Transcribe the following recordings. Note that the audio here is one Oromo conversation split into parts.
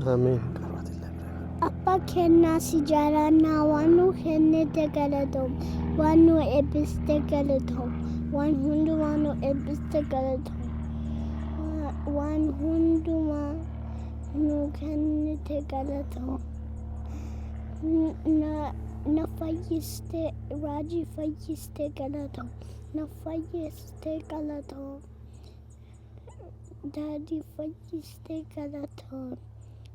Ameen. Abba kennaa si jaalannaa waan nu kennite galatoom waan nu eebbiste galatoom waan hundumaa nu eebbiste galatoom waan hundumaa nu kennite galatoom na fayyiste raajii fayyiste galatoom na fayyiste galatoom daadii fayyiste galatoom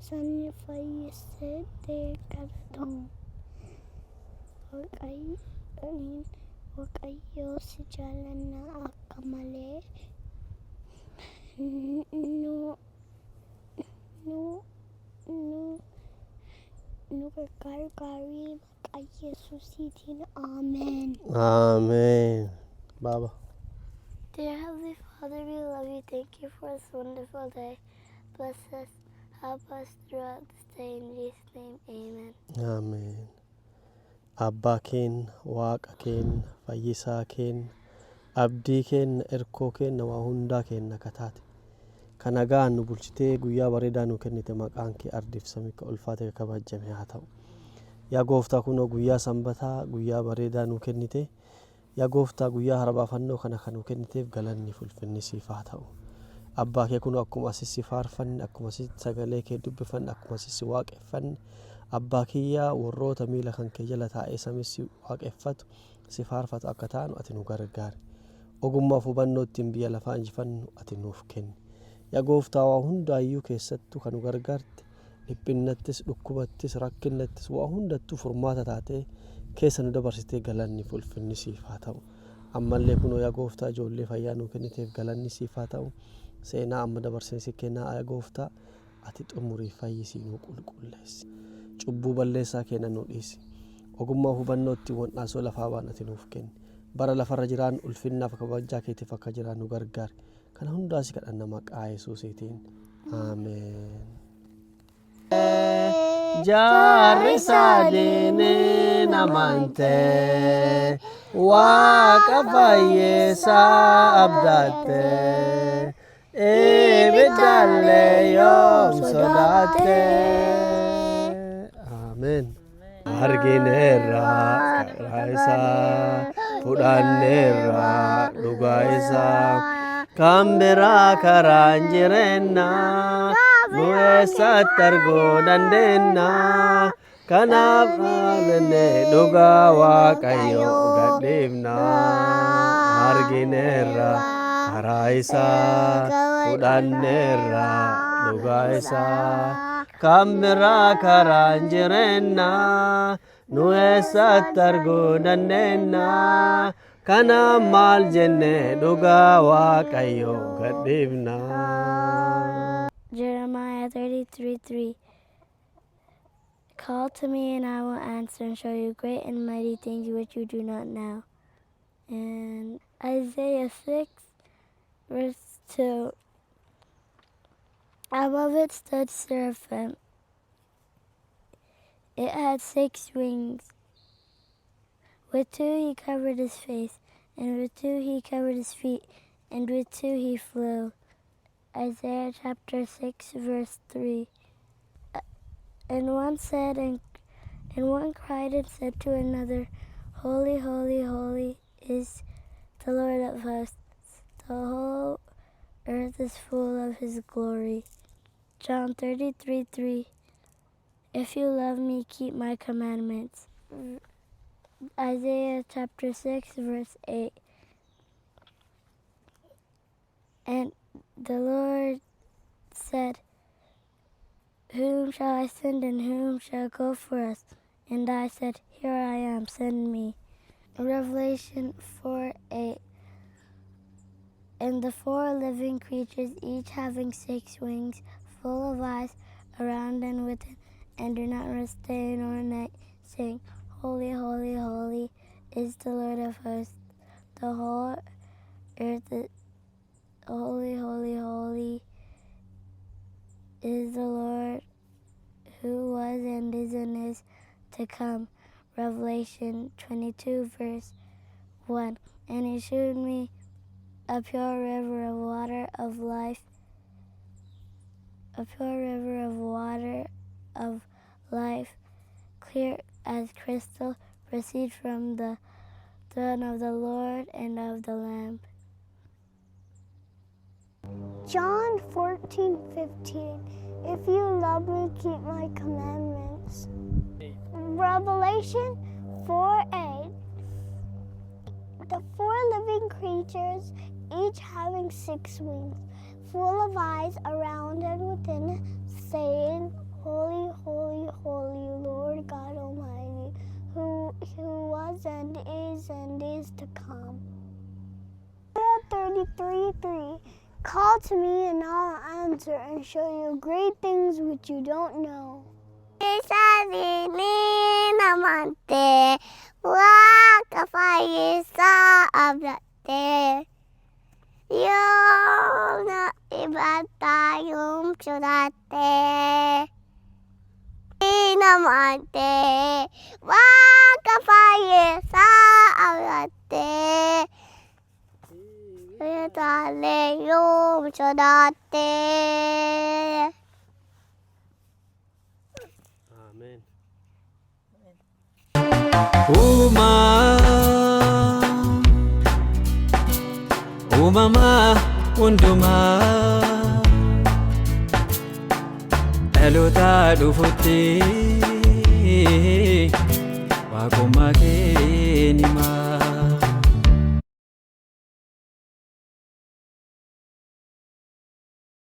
Sanni fayyiste galatoom Waaqayyoo si jaalannaa akka malee nu gargaaru gaarii maqaa Yesuusiitiin Amen. Amen. Baba. Dear Heavenly Father, we love you. Thank you for this wonderful day. Bless us. Help us throughout this day. In Jesus' name, amen. Amen. Abbaa keenya, Waaqa keenya, Fayyisaa keenya, abdii keenya, erkoo keenya, waa hundaa keenya kataate. Kan nagaan nu bulchitee guyyaa bareedaa nu kennite maqaan kee ardiif samii akka ulfaate kabajame haa ta'u. Yaa gooftaa kunoo guyyaa sanbataa guyyaa bareedaa nu kennite. Yaa gooftaa guyyaa harbaafannoo kana kan nu kenniteef galanni ulfinni siif haa ta'u. Abbaa kee kunoo akkuma asii faarfanne akkuma asii sagalee kee dubbifanne akkuma asii waaqeffanne abbaa kiyyaa warroota miila kan kee jala taa'ee samii waaqeffatu si faarfatu akka taanu ati nu gargaari. Ogummaa fi hubannoo ittiin biyya lafaa injifannu ati nuuf kenni. Yaa gooftaa waa hundaayyuu keessattuu kan nu gargaarte dhiphinnattis dhukkubattis rakkinnattis waa hundattuu furmaata taatee keessa nu dabarsitee galanni ulfinni siif haa ta'u. Ammallee kunoo yaa gooftaa ijoollee fayyaa nu kenniteef galanni siif haa ta'u. Seenaa amma dabarsinsi kennaa yaa gooftaa ati xumurii fayyisii nu qulqulleessi. Cubbuu balleessaa keenya nu dhiisi. Ogummaa hubannootti wandhaasoo lafaa waan ati nuuf kenni. Bara lafarra jiraan ulfinnaaf kabajaa keetiif akka jiraan nu gargaari. Kana hundaas kadhanna maqaa Yesuusiitiin. Ameen. Jaarri saadini namante Waaqa fayyisaa abdaate ibiddalle yoom sodaate. Amen. Argineerra karaa isaa fudhanneerra dhugaa isaa kan biraa karaan jireenna nu eessatti arguu dandeenya. Kanaaf dhaalenne dhugaa Waaqayyoo gadhiifna. Argineerra karaa isaa fudhanneerra dhugaa isaa kan biraa karaan jireenna nu eessatti arguu dandeenya. Kana maal jenne dhugaa Waaqayyoo gadhiifna. Jeremiah 33:3 Call to me and I will answer and show you great and mighty things which you do not know. And Isaiah 6:2 Above it stood seraphim. It had 6 wings. With 2 he covered his face, and with 2 he covered his feet, and with 2 he flew. Isaiah chapter 6:3. And one said, and one cried and said to another, Holy, holy, holy is the Lord of hosts. The whole earth is full of his glory. John 33:3. If you love me, keep my commandments. Isaiah chapter 6:8. And the Lord said, Whom shall I send and whom shall go for us? And I said, Here I am, send me. Revelation 4:8. And the 4 living creatures, each having 6 wings, full of eyes around and within, and do not rest day nor night, saying, Holy, holy, holy is the Lord of hosts. The whole earth is holy, holy, holy is the Lord who was and is to come. Revelation 22:1. And he showed me a pure river of water of life, a pure river of water of life, clear as crystal, proceed from the throne of the Lord and of the Lamb. John 14:15. If you love me, keep my commandments. Revelation 4:8. The four living creatures, each having 6 wings, full of eyes around and within, saying, Holy, holy, holy, Lord God Almighty, who was and is to come. Isaiah 33:3. Call to me and I'll answer and show you great things which you don't know. Isa ini namante waka faisa ablate yung na ibata yung surate namante waka faisa ablate Dale yung surate. Amen. Uumama hundumaa dhaloota dhufutti waaqummaa kee himaa.